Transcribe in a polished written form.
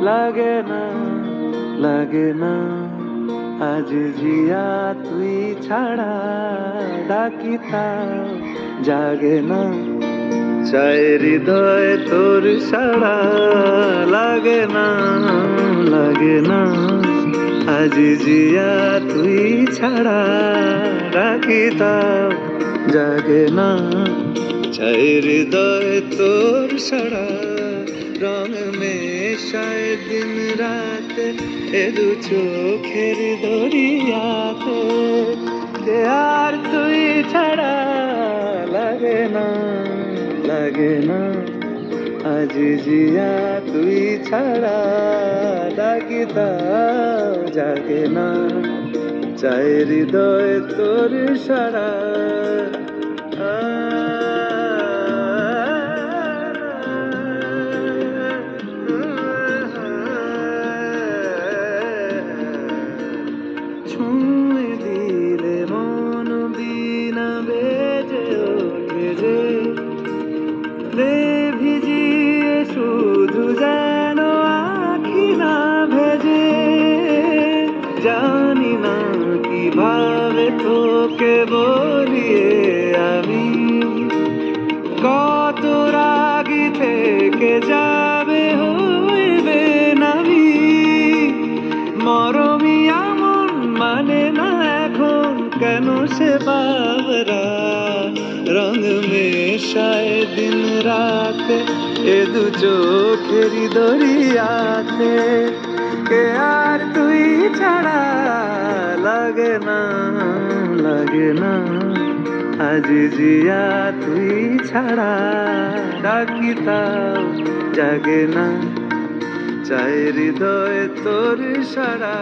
লাগে না, লাগে না, আজ জিয়া তুই ছাড়া ডাকি তাও জাগে না। চায় হৃদয় তোর সাড়া, লাগে না, লাগে না, আজ জিয়া তুই ছাড়া ডাকি তাও জাগে না। চায় হৃদয় তোর সাড়া, রং মেশায় দিন রাত এ দু চোখের দরিয়াতে। কে আর তুই ছাড়া, লাগে না, লাগে না, আজ জিয়া তুই ছাড়া ডাকি তাও জাগে না। চায় হৃদয় তোর সারা। ছুঁয়ে দিলে মন বিনা বেজে ওঠে যে, রে ভিজিয়ে শুধু যেন আখি না ভেজে। জানি না কিভাবে তোকে বলিয়ে আমি, কত রাগি থেকে যাবে হইবে নামি। মরমি এমন মানে না এখন কেন সে বাবরা, রং মেশায় দিন রাতে এ দু চোখেরি দরিয়াতে। কে আর তুই ছাড়া, লাগে না, লাগে না, আজ জিয়া তুই ছাড়া ডাকি তাও জাগে না। চায় হৃদয় তোর সারা।